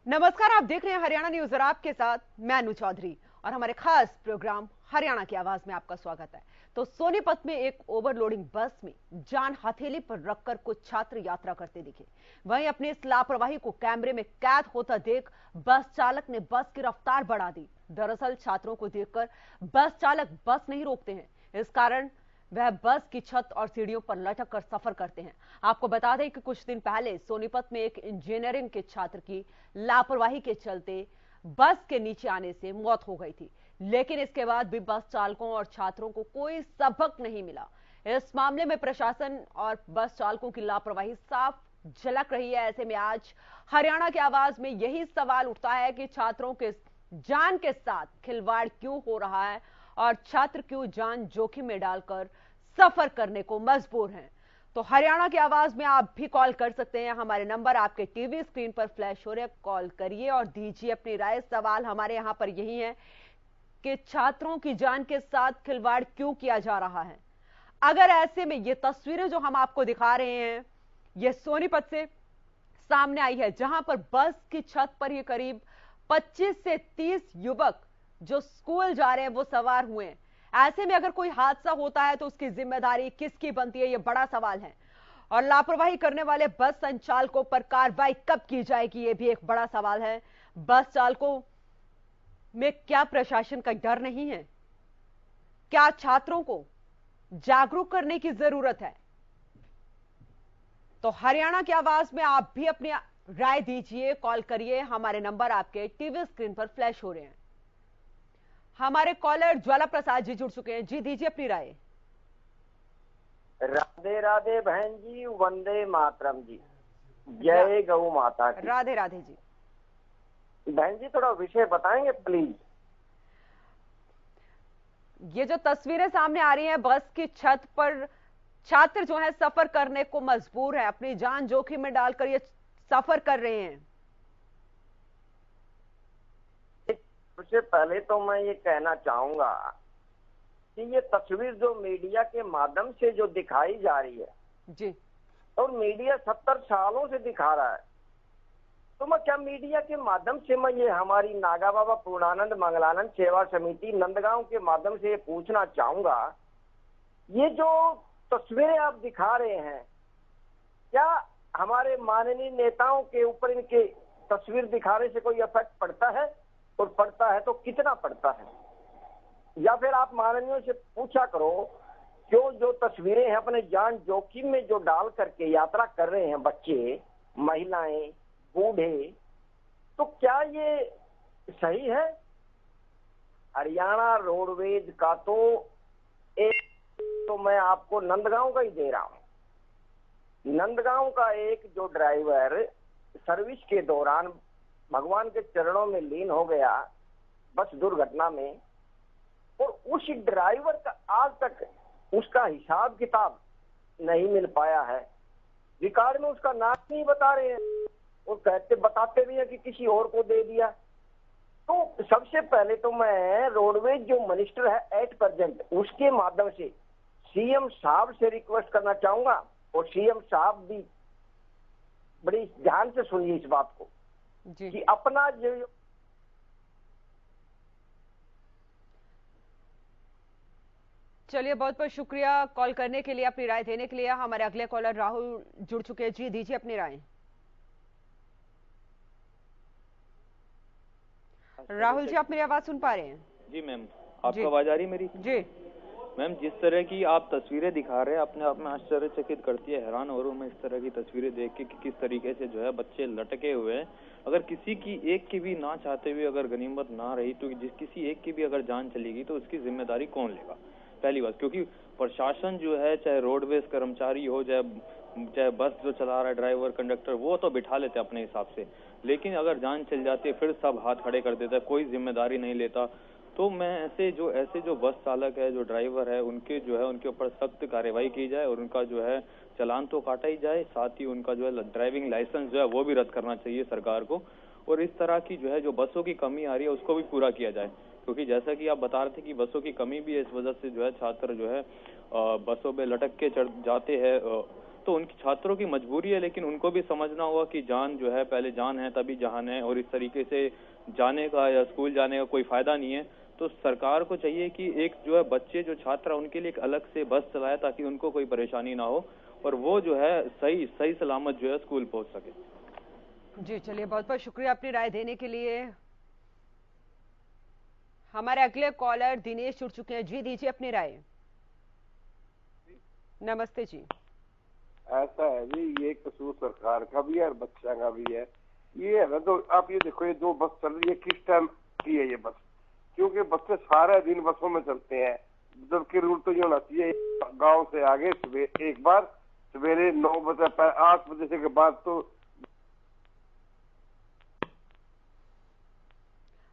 नमस्कार, आप देख रहे हैं हरियाणा न्यूज और आपके साथ मैं अनु चौधरी और हमारे खास प्रोग्राम हरियाणा की आवाज में आपका स्वागत है। तो सोनीपत में एक ओवरलोडिंग बस में जान हथेली पर रखकर कुछ छात्र यात्रा करते दिखे। वहीं अपनी इस लापरवाही को कैमरे में कैद होता देख बस चालक ने बस की रफ्तार बढ़ा दी। दरअसल छात्रों को देखकर बस चालक बस नहीं रोकते हैं, इस कारण वह बस की छत और सीढ़ियों पर लटक कर सफर करते हैं। आपको बता दें कि कुछ दिन पहले सोनीपत में एक इंजीनियरिंग के छात्र की लापरवाही के चलते बस के नीचे आने से मौत हो गई थी, लेकिन इसके बाद भी बस चालकों और छात्रों को कोई सबक नहीं मिला। इस मामले में प्रशासन और बस चालकों की लापरवाही साफ झलक रही है। ऐसे में आज हरियाणा की आवाज में यही सवाल उठता है कि छात्रों के जान के साथ खिलवाड़ क्यों हो रहा है और छात्र क्यों जान जोखिम में डालकर सफर करने को मजबूर हैं। तो हरियाणा की आवाज में आप भी कॉल कर सकते हैं। हमारे नंबर आपके टीवी स्क्रीन पर फ्लैश हो रहे हैं, कॉल करिए और दीजिए अपनी राय। सवाल हमारे यहां पर यही है कि छात्रों की जान के साथ खिलवाड़ क्यों किया जा रहा है। अगर ऐसे में ये तस्वीरें जो हम आपको दिखा रहे हैं ये सोनीपत से सामने आई है, जहां पर बस की छत पर ही करीब 25 से 30 युवक जो स्कूल जा रहे हैं वो सवार हुए हैं। ऐसे में अगर कोई हादसा होता है तो उसकी जिम्मेदारी किसकी बनती है, ये बड़ा सवाल है। और लापरवाही करने वाले बस संचालकों पर कार्रवाई कब की जाएगी, ये भी एक बड़ा सवाल है। बस चालकों में क्या प्रशासन का डर नहीं है? क्या छात्रों को जागरूक करने की जरूरत है? तो हरियाणा की आवाज में आप भी अपनी राय दीजिए, कॉल करिए। हमारे नंबर आपके टीवी स्क्रीन पर फ्लैश हो रहे हैं। हमारे कॉलर ज्वाला प्रसाद जी जुड़ चुके हैं। जी, दीजिए अपनी राय। राधे राधे बहन जी, वंदे मातरम जी, जय गौ माता की। राधे राधे जी। बहन जी थोड़ा विषय बताएंगे प्लीज। ये जो तस्वीरें सामने आ रही हैं, बस की छत पर छात्र जो है सफर करने को मजबूर है, अपनी जान जोखिम में डालकर ये सफर कर रहे हैं। सबसे पहले तो मैं ये कहना चाहूंगा कि ये तस्वीर जो मीडिया के माध्यम से जो दिखाई जा रही है जी, और मीडिया 70 सालों से दिखा रहा है, तो मैं क्या मीडिया के माध्यम से मैं ये हमारी नागा बाबा पूर्णानंद मंगलानंद सेवा समिति नंदगांव के माध्यम से ये पूछना चाहूंगा, ये जो तस्वीरें आप दिखा रहे हैं क्या हमारे माननीय नेताओं के ऊपर इनके तस्वीर दिखाने से कोई इफेक्ट पड़ता है, और पड़ता है तो कितना पड़ता है? या फिर आप माननीयों से पूछा करो क्यों जो तस्वीरें हैं अपने जान जोखिम में जो डाल करके यात्रा कर रहे हैं बच्चे, महिलाएं, बूढ़े, तो क्या ये सही है? हरियाणा रोडवेज का तो एक, तो मैं आपको नंदगांव का ही दे रहा हूं। नंदगांव का एक जो ड्राइवर सर्विस के दौरान भगवान के चरणों में लीन हो गया बस दुर्घटना में, और उस ड्राइवर का आज तक उसका हिसाब किताब नहीं मिल पाया है। रिकॉर्ड में उसका नाम नहीं बता रहे हैं और बताते भी हैं कि किसी और को दे दिया। तो सबसे पहले तो मैं रोडवेज जो मिनिस्टर है एट प्रेजेंट, उसके माध्यम से सीएम साहब से रिक्वेस्ट करना चाहूंगा, और सीएम साहब भी बड़ी ध्यान से सुनिए इस बात को जी। कि अपना जो चलिए, बहुत बहुत शुक्रिया कॉल करने के लिए, अपनी राय देने के लिए। हमारे अगले कॉलर राहुल जुड़ चुके हैं। जी, दीजिए अपनी राय। राहुल जी, आप मेरी आवाज सुन पा रहे हैं? जी मैम, आपको आवाज आ रही है मेरी? जी मैम, जिस तरह की आप तस्वीरें दिखा रहे हैं अपने आप में आश्चर्यचकित करती है। हैरान हो रहा हूं मैं इस तरह की तस्वीरें देख के कि किस तरीके से जो है बच्चे लटके हुए हैं। अगर किसी की एक की भी ना चाहते हुए अगर गनीमत ना रही तो किसी एक की भी अगर जान चली गई तो उसकी जिम्मेदारी कौन लेगा? पहली बात, क्योंकि प्रशासन जो है, चाहे रोडवेज कर्मचारी हो, चाहे बस जो चला रहा है ड्राइवर कंडक्टर, वो तो बिठा लेते अपने हिसाब से, लेकिन अगर जान चल जाती है फिर सब हाथ खड़े कर देता है, कोई जिम्मेदारी नहीं लेता। तो मैं ऐसे जो बस चालक है, जो ड्राइवर है, उनके जो है उनके ऊपर सख्त कार्रवाई की जाए और उनका जो है चालान तो काटा ही जाए, साथ ही उनका जो है ड्राइविंग लाइसेंस जो है वो भी रद्द करना चाहिए सरकार को। और इस तरह की जो है जो बसों की कमी आ रही है उसको भी पूरा किया जाए, क्योंकि जैसा कि आप बता रहे थे कि बसों की कमी भी है, इस वजह से जो है छात्र जो है बसों में लटक के चढ़ जाते हैं, तो उनकी छात्रों की मजबूरी है, लेकिन उनको भी समझना होगा कि जान जो है पहले जान है तभी जहान है, और इस तरीके से जाने का या स्कूल जाने का कोई फायदा नहीं है। तो सरकार को चाहिए कि एक जो है बच्चे जो छात्र है उनके लिए एक अलग से बस चलाए ताकि उनको कोई परेशानी ना हो और वो जो है सही सही सलामत जो है स्कूल पहुंच सके। जी चलिए, बहुत बहुत शुक्रिया अपनी राय देने के लिए। हमारे अगले कॉलर दिनेश जुड़ चुके हैं। जी दीजिए अपनी राय। नमस्ते जी। ऐसा है जी, ये कसूर सरकार का भी है और बच्चा का भी है। ये है ना, तो आप ये देखो, ये जो बस चल रही है किस टाइम की है ये बस, क्योंकि बच्चे सारा दिन बसों में चलते हैं, जबकि रूट तो ये होना चाहिए गांव से आगे सुबह एक बार, सवेरे 9 बजे 8 बजे से के बाद। तो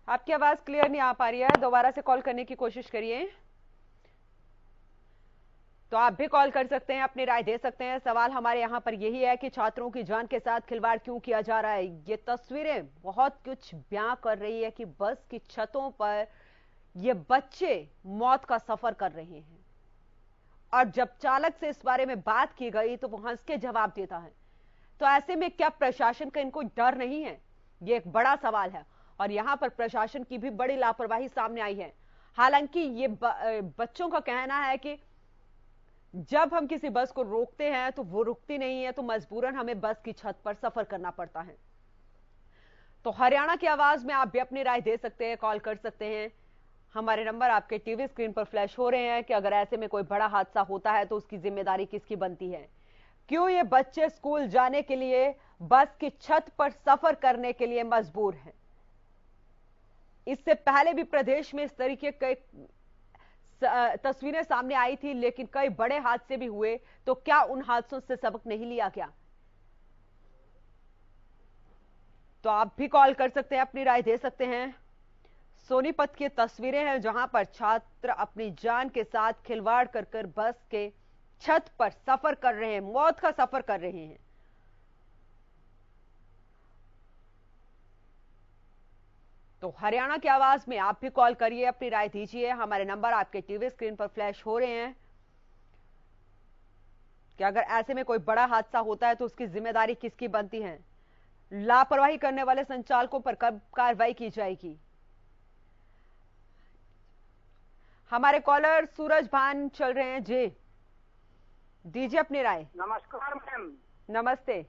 आपकी आवाज क्लियर नहीं आ पा रही है, दोबारा से कॉल करने की कोशिश करिए। तो आप भी कॉल कर सकते हैं, अपनी राय दे सकते हैं। सवाल हमारे यहाँ पर यही है कि छात्रों की जान के साथ खिलवाड़ क्यों किया जा रहा है। ये तस्वीरें बहुत कुछ बयां कर रही है कि बस की छतों पर ये बच्चे मौत का सफर कर रहे हैं, और जब चालक से इस बारे में बात की गई तो वो हंस के जवाब देता है। तो ऐसे में क्या प्रशासन का इनको डर नहीं है? ये एक बड़ा सवाल है, और यहां पर प्रशासन की भी बड़ी लापरवाही सामने आई है। हालांकि ये बच्चों का कहना है कि जब हम किसी बस को रोकते हैं तो वो रुकती नहीं है, तो मजबूरन हमें बस की छत पर सफर करना पड़ता है। तो हरियाणा की आवाज में आप भी अपनी राय दे सकते हैं, कॉल कर सकते हैं। हमारे नंबर आपके टीवी स्क्रीन पर फ्लैश हो रहे हैं कि अगर ऐसे में कोई बड़ा हादसा होता है तो उसकी जिम्मेदारी किसकी बनती है। क्यों ये बच्चे स्कूल जाने के लिए बस की छत पर सफर करने के लिए मजबूर हैं? इससे पहले भी प्रदेश में इस तरीके के तस्वीरें सामने आई थी, लेकिन कई बड़े हादसे भी हुए। तो क्या उन हादसों से सबक नहीं लिया गया? तो आप भी कॉल कर सकते हैं, अपनी राय दे सकते हैं। सोनीपत की तस्वीरें हैं जहां पर छात्र अपनी जान के साथ खिलवाड़ कर कर बस के छत पर सफर कर रहे हैं, मौत का सफर कर रहे हैं। तो हरियाणा की आवाज में आप भी कॉल करिए, अपनी राय दीजिए। हमारे नंबर आपके टीवी स्क्रीन पर फ्लैश हो रहे हैं कि अगर ऐसे में कोई बड़ा हादसा होता है तो उसकी जिम्मेदारी किसकी बनती है? लापरवाही करने वाले संचालकों पर कब कार्रवाई की जाएगी? हमारे कॉलर सूरज भान चल रहे हैं। जी दीजिए अपनी राय। नमस्कार मैम। नमस्ते।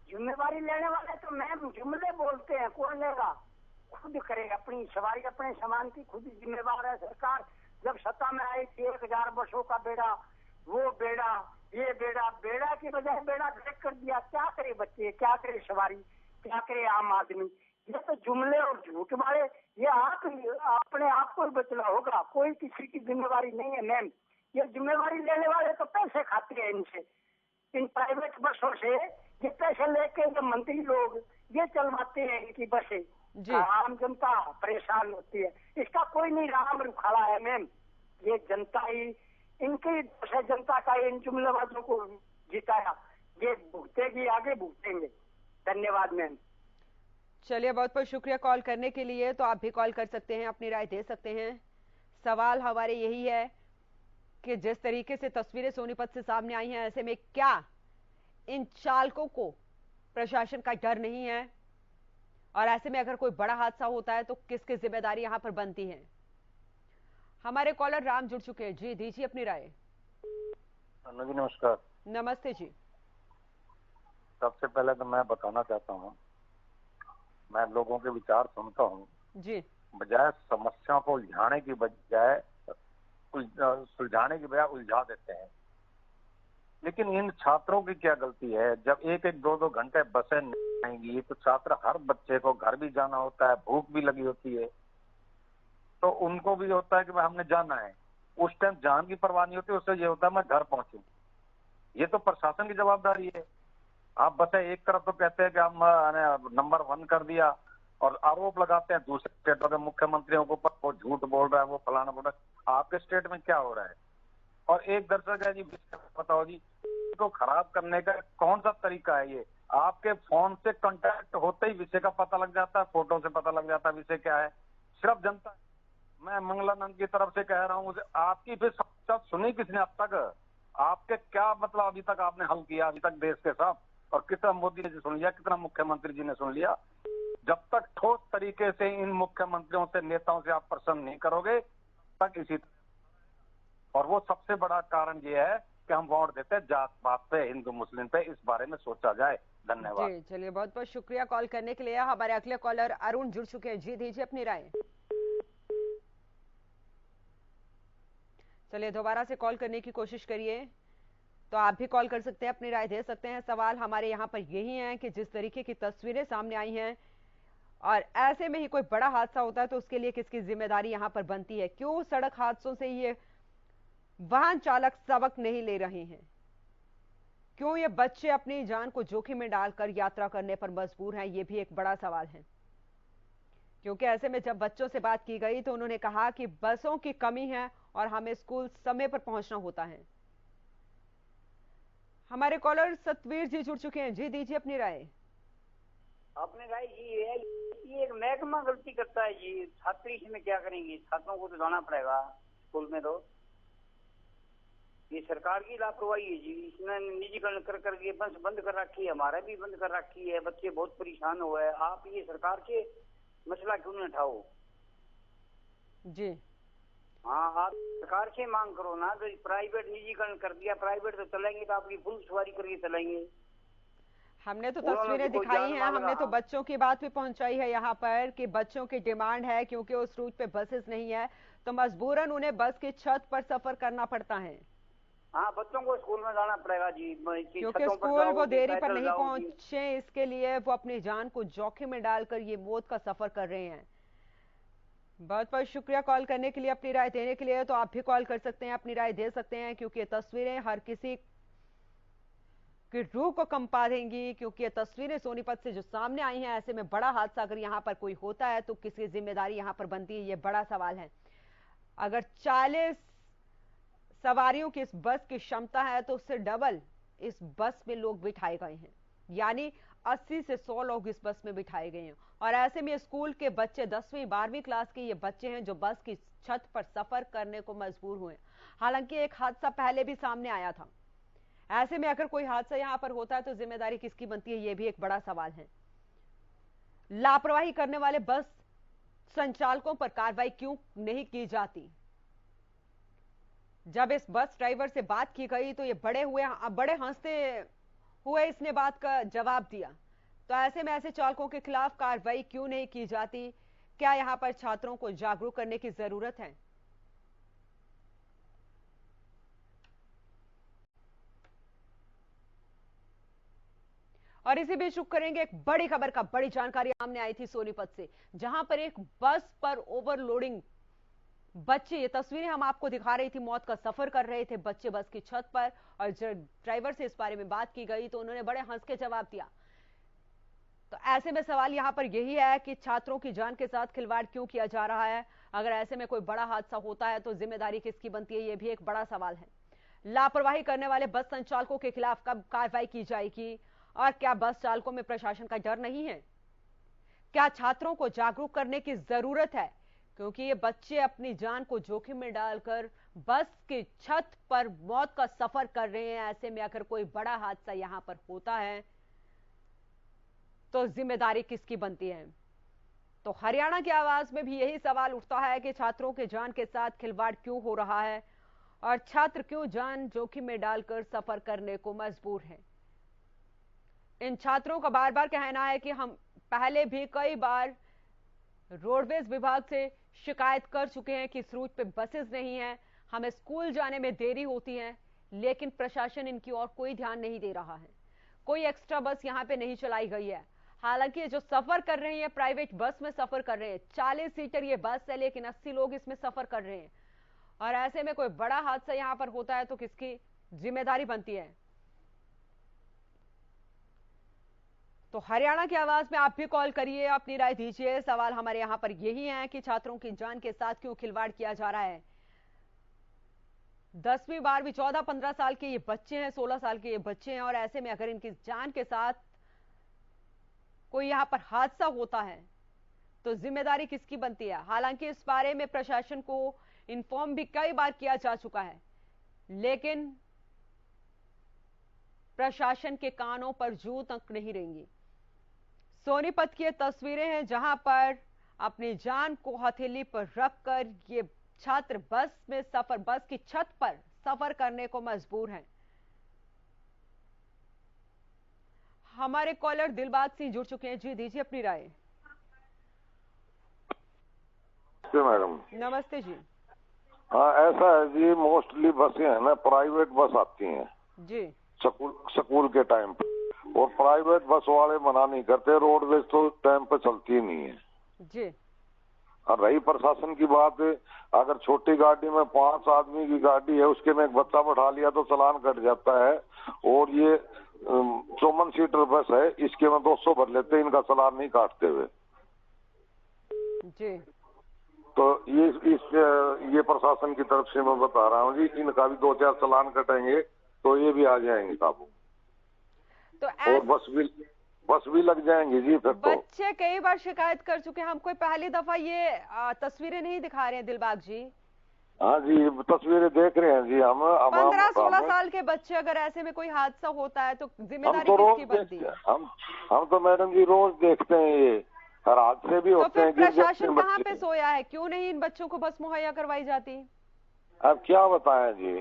जिम्मेवारी लेने वाले तो मैम जुमले बोलते हैं, कौन लेगा? खुद करे अपनी सवारी, अपने सामान की खुद जिम्मेवार है सरकार। जब सत्ता में आई थी 1000 बसों का बेड़ा, वो बेड़ा, ये बेड़ा, बेड़ा की बजाय बेड़ा गर्क कर दिया। क्या करे बच्चे, क्या करे सवारी, क्या करे आम आदमी? ये तो जुमले और झूठ वाले, ये आप अपने आप को बचना होगा। कोई किसी की जिम्मेवारी नहीं है मैम। ये जिम्मेवारी लेने वाले तो पैसे खाते हैं इनसे, इन प्राइवेट बसों से ये पैसे लेके जो मंत्री लोग ये चलवाते हैं इनकी बसें। आम जनता परेशान होती है, इसका कोई नहीं राम रुखाड़ा है मैम। ये जनता ही इनकी जनता का इन जुमलेबाजों को जिताया, ये भुगतेगी, आगे भुगतेंगे। धन्यवाद मैम। चलिए, बहुत बहुत शुक्रिया कॉल करने के लिए। तो आप भी कॉल कर सकते हैं, अपनी राय दे सकते हैं। सवाल हमारे यही है कि जिस तरीके से तस्वीरें सोनीपत से सामने आई हैं, ऐसे में क्या इन चालकों को प्रशासन का डर नहीं है? और ऐसे में अगर कोई बड़ा हादसा होता है तो किसकी जिम्मेदारी यहां पर बनती है? हमारे कॉलर राम जुड़ चुके हैं। जी दीजिए अपनी राय। जी नमस्कार। नमस्ते जी। सबसे पहले तो मैं बताना चाहता हूँ, मैं लोगों के विचार सुनता हूँ जी, बजाय समस्याओं को उलझाने की बजाय सुलझाने की बजाय उलझा देते हैं। लेकिन इन छात्रों की क्या गलती है? जब 1-1, 2-2 घंटे बसें नहीं आएंगी तो छात्र, हर बच्चे को घर भी जाना होता है, भूख भी लगी होती है, तो उनको भी होता है कि भाई हमने जाना है। उस टाइम जान की परवाह नहीं होती, उससे ये होता है मैं घर पहुंचूं। ये तो प्रशासन की जवाबदारी है। आप बसें एक तरफ तो कहते हैं कि हम नंबर 1 कर दिया, और आरोप लगाते हैं दूसरे स्टेटों के मुख्यमंत्रियों के ऊपर, वो झूठ बोल रहा है, वो फलाना बोल रहा है। आपके स्टेट में क्या हो रहा है? और एक दर्शक है जी, बताओ जी, को खराब करने का कौन सा तरीका है ये? आपके फोन से कांटेक्ट होते ही विषय का पता लग जाता है, फोटो से पता लग जाता है विषय क्या है। सिर्फ जनता, मैं मंगलानंद की तरफ से कह रहा हूँ, आपकी फिर सब सुनी किसने अब तक? आपके क्या मतलब अभी तक आपने हल किया अभी तक देश के साथ? और कितना मोदी ने सुन लिया, कितना मुख्यमंत्री जी ने सुन लिया? जब तक ठोस तरीके से इन मुख्यमंत्रियों से, नेताओं से आप प्रसन्न नहीं करोगे तक इसी। और वो सबसे बड़ा कारण ये है कि हम वोट देते हैं जात पात पे, हिंदू मुस्लिम पे। इस बारे में सोचा जाए। धन्यवाद जी। चलिए, बहुत बहुत शुक्रिया कॉल करने के लिए। हमारे अगले कॉलर अरुण जुड़ चुके हैं। जी, दीजिए अपनी राय। चलिए, दोबारा से कॉल करने की कोशिश करिए। तो आप भी कॉल कर सकते हैं, अपनी राय दे सकते हैं। सवाल हमारे यहाँ पर यही है कि जिस तरीके की तस्वीरें सामने आई हैं और ऐसे में ही कोई बड़ा हादसा होता है तो उसके लिए किसकी जिम्मेदारी यहाँ पर बनती है? क्यों सड़क हादसों से ये वाहन चालक सबक नहीं ले रहे हैं? क्यों ये बच्चे अपनी जान को जोखिम में डालकर यात्रा करने पर मजबूर हैं? ये भी एक बड़ा सवाल है। क्योंकि ऐसे में जब बच्चों से बात की गई तो उन्होंने कहा कि बसों की कमी है और हमें स्कूल समय पर पहुंचना होता है। हमारे कॉलर सतवीर जी जुड़ चुके हैं। जी, दीजिए अपनी राय। अपने राय ये है, ये एक महकमा गलती करता है जी। छात्री इसमें क्या करेंगे? छात्रों को तो जाना पड़ेगा स्कूल में। तो ये सरकार की लापरवाही है जी। इसने निजीकरण कर करके बस बंद कर रखी है, हमारा भी बंद कर रखी है। बच्चे बहुत परेशान हुए हैं। आप ये सरकार के मसला क्यों नहीं उठाओ? जी हाँ, आप सरकार से मांग करो ना। तो प्राइवेट निजीकरण कर दिया, प्राइवेट तो चलेंगे तो आपकी फुल सवारी करके चलेंगे। हमने तो तस्वीरें दिखाई हैं, हमने तो बच्चों की बात भी पहुंचाई है यहाँ पर कि बच्चों की डिमांड है, क्योंकि उस रूट पे बसेस नहीं है तो मजबूरन उन्हें बस की छत पर सफर करना पड़ता है। हाँ, बच्चों को स्कूल में जाना पड़ेगा जी। क्योंकि स्कूल वो देरी पर नहीं पहुंचे, इसके लिए वो अपनी जान को जोखिम में डालकर ये मौत का सफर कर रहे हैं। बहुत बहुत शुक्रिया कॉल करने के लिए, अपनी राय देने के लिए। तो आप भी कॉल कर सकते हैं, अपनी राय दे सकते हैं, क्योंकि ये तस्वीरें हर किसी की रूह को कंपा देंगी। क्योंकि ये तस्वीरें सोनीपत से जो सामने आई हैं, ऐसे में बड़ा हादसा अगर यहाँ पर कोई होता है तो किसकी जिम्मेदारी यहाँ पर बनती है, ये बड़ा सवाल है। अगर 40 सवारियों की इस बस की क्षमता है तो उससे डबल इस बस में लोग बिठाए गए हैं, यानी 80 से 100 लोग इस बस में बिठाए गए हैं। और ऐसे में स्कूल के बच्चे 10वीं 12वीं क्लास के ये बच्चे हैं जो बस की छत पर सफर करने को मजबूर हुए। हालांकि एक हादसा पहले भी सामने आया था। ऐसे में अगर कोई हादसा यहां पर होता है तो जिम्मेदारी किसकी बनती है, यह भी एक बड़ा सवाल है। लापरवाही करने वाले बस संचालकों पर कार्रवाई क्यों नहीं की जाती? जब इस बस ड्राइवर से बात की गई तो ये बड़े हंसते हुए इसने बात का जवाब दिया। तो ऐसे में ऐसे चालकों के खिलाफ कार्रवाई क्यों नहीं की जाती? क्या यहां पर छात्रों को जागरूक करने की जरूरत है? और इसी बीच रुक करेंगे एक बड़ी खबर का। बड़ी जानकारी सामने आई थी सोनीपत से, जहां पर एक बस पर ओवरलोडिंग बच्चे, ये तस्वीरें हम आपको दिखा रही थी, मौत का सफर कर रहे थे बच्चे बस की छत पर। और जब ड्राइवर से इस बारे में बात की गई तो उन्होंने बड़े हंस के जवाब दिया। तो ऐसे में सवाल यहां पर यही है कि छात्रों की जान के साथ खिलवाड़ क्यों किया जा रहा है? अगर ऐसे में कोई बड़ा हादसा होता है तो जिम्मेदारी किसकी बनती है, यह भी एक बड़ा सवाल है। लापरवाही करने वाले बस संचालकों के खिलाफ कब कार्रवाई की जाएगी? और क्या बस चालकों में प्रशासन का डर नहीं है? क्या छात्रों को जागरूक करने की जरूरत है? क्योंकि ये बच्चे अपनी जान को जोखिम में डालकर बस की छत पर मौत का सफर कर रहे हैं। ऐसे में अगर कोई बड़ा हादसा यहां पर होता है तो जिम्मेदारी किसकी बनती है? तो हरियाणा की आवाज में भी यही सवाल उठता है कि छात्रों के जान के साथ खिलवाड़ क्यों हो रहा है और छात्र क्यों जान जोखिम में डालकर सफर करने को मजबूर हैं। इन छात्रों का बार बार कहना है कि हम पहले भी कई बार रोडवेज विभाग से शिकायत कर चुके हैं कि इस रूट पे बसेस नहीं है, हमें स्कूल जाने में देरी होती है, लेकिन प्रशासन इनकी ओर कोई ध्यान नहीं दे रहा है। कोई एक्स्ट्रा बस यहां पे नहीं चलाई गई है। हालांकि जो सफर कर रहे हैं प्राइवेट बस में सफर कर रहे हैं, 40 सीटर ये बस है लेकिन 80 लोग इसमें सफर कर रहे हैं। और ऐसे में कोई बड़ा हादसा यहां पर होता है तो किसकी जिम्मेदारी बनती है? तो हरियाणा की आवाज में आप भी कॉल करिए, अपनी राय दीजिए। सवाल हमारे यहां पर यही है कि छात्रों की जान के साथ क्यों खिलवाड़ किया जा रहा है? 10वीं 12वीं 14-15 साल के ये बच्चे हैं, 16 साल के ये बच्चे हैं। और ऐसे में अगर इनकी जान के साथ कोई यहां पर हादसा होता है तो जिम्मेदारी किसकी बनती है? हालांकि इस बारे में प्रशासन को इन्फॉर्म भी कई बार किया जा चुका है, लेकिन प्रशासन के कानों पर जू तक नहीं रहेंगी। सोनीपत की ये तस्वीरें हैं जहां पर अपनी जान को हथेली पर रखकर ये छात्र बस की छत पर सफर करने को मजबूर हैं। हमारे कॉलर दिलबाग सिंह जुड़ चुके हैं। जी दीजिए अपनी राय। मैडम नमस्ते जी। हाँ, ऐसा है जी, मोस्टली बसें है ना, प्राइवेट बस आती हैं जी स्कूल के टाइम पे, और प्राइवेट बस वाले मना नहीं करते, रोडवेज तो टाइम पे चलती ही नहीं है जी। और रही प्रशासन की बात, अगर छोटी गाड़ी में 5 आदमी की गाड़ी है, उसके में एक बच्चा बैठा लिया तो चालान कट जाता है। और ये 54 सीटर बस है, इसके में 200 भर लेते हैं, इनका चालान नहीं काटते हुए। जी तो ये प्रशासन की तरफ से मैं बता रहा हूँ जी, इनका भी 2-4 चालान कटेंगे तो ये भी आ जाएंगे काबू। तो और बस भी लग जाएंगे जी फिर। तो बच्चे कई बार शिकायत कर चुके हैं, हम कोई पहली दफा ये तस्वीरें नहीं दिखा रहे हैं दिलबाग जी। हाँ जी, तस्वीरें देख रहे हैं जी हम। 15-16 साल के बच्चे, अगर ऐसे में कोई हादसा होता है तो जिम्मेदारी हम तो किसकी बनती है? हम तो मैडम जी रोज देखते हैं, ये हर हादसे भी होते हैं। तो फिर प्रशासन कहाँ पे सोया है? क्यों नहीं इन बच्चों को बस मुहैया करवाई जाती? अब क्या बताएं जी,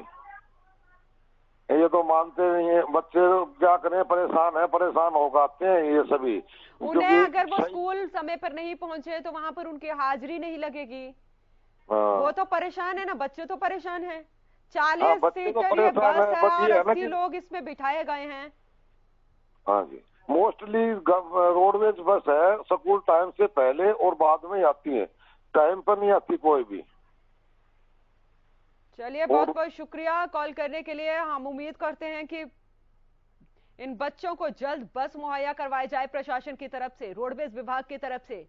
ये तो मानते नहीं है बच्चे, क्या करें, परेशान हो जाते हैं ये सभी। उन्हें अगर वो स्कूल समय पर नहीं पहुंचे तो वहां पर उनकी हाजिरी नहीं लगेगी। वो तो परेशान है ना, बच्चे तो परेशान है। 40 सीटर ये बस है और 80 लोग इसमें बिठाए गए हैं। हाँ जी, मोस्टली रोडवेज बस है, स्कूल टाइम से पहले और बाद में आती है, टाइम पर नहीं आती कोई भी। चलिए, बहुत बहुत शुक्रिया कॉल करने के लिए। हम उम्मीद करते हैं कि इन बच्चों को जल्द बस मुहैया करवाई जाए प्रशासन की तरफ से, रोडवेज विभाग की तरफ से,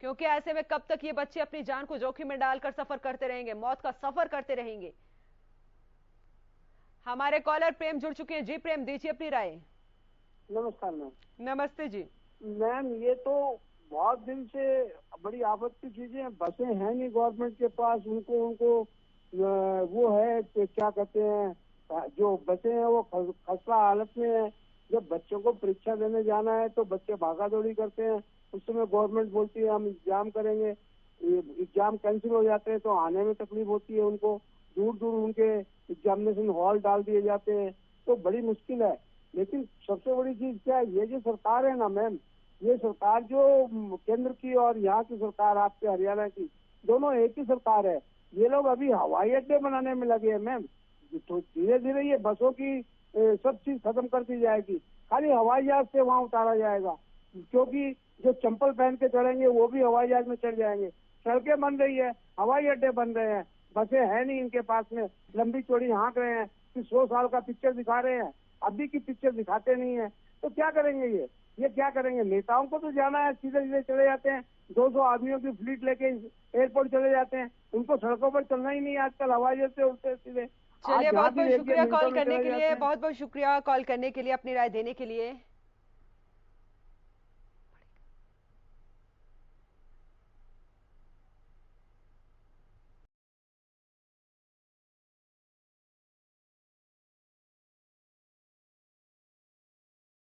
क्योंकि ऐसे में कब तक ये बच्चे अपनी जान को जोखिम में डालकर सफर करते रहेंगे, मौत का सफर करते रहेंगे। हमारे कॉलर प्रेम जुड़ चुके हैं। जी प्रेम, दीजिए अपनी राय। नमस्कार मैम। नमस्ते जी। मैम, ये तो बहुत दिन से बड़ी आपत्ति चीजें, बसें हैं नहीं गवर्नमेंट के पास, उनको वो है कि क्या कहते हैं, जो बसें हैं वो खस्ता हालत में है। जब बच्चों को परीक्षा देने जाना है तो बच्चे भागा दौड़ी करते हैं, उस समय गवर्नमेंट बोलती है हम एग्जाम करेंगे, एग्जाम कैंसिल हो जाते हैं तो आने में तकलीफ होती है उनको, दूर दूर उनके एग्जामिनेशन हॉल डाल दिए जाते हैं, तो बड़ी मुश्किल है। लेकिन सबसे बड़ी चीज क्या है, ये जो सरकार है ना मैम, ये सरकार जो केंद्र की और यहाँ की सरकार आपके हरियाणा की, दोनों एक ही सरकार है। ये लोग अभी हवाई अड्डे बनाने में लगे हैं मैम, तो धीरे धीरे ये बसों की सब चीज खत्म कर दी जाएगी, खाली हवाई जहाज से वहाँ उतारा जाएगा, क्योंकि जो चंपल पहन के चढ़ेंगे वो भी हवाई जहाज में चढ़ जाएंगे। सड़कें बन रही है, हवाई अड्डे बन रहे हैं, बसें है नहीं इनके पास में, लंबी चौड़ी हाँक रहे हैं कि 100 साल का पिक्चर दिखा रहे हैं, अभी की पिक्चर दिखाते नहीं है। तो क्या करेंगे ये क्या करेंगे? नेताओं को तो जाना है, सीधे सीधे चले जाते हैं, 200 आदमियों की फ्लीट लेके एयरपोर्ट चले जाते हैं, उनको सड़कों पर चलना ही नहीं आजकल, हवाई जहाज से उड़ते सीधे। चलिए, बहुत बहुत शुक्रिया कॉल करने के लिए, बहुत बहुत शुक्रिया कॉल करने के लिए, अपनी राय देने के लिए।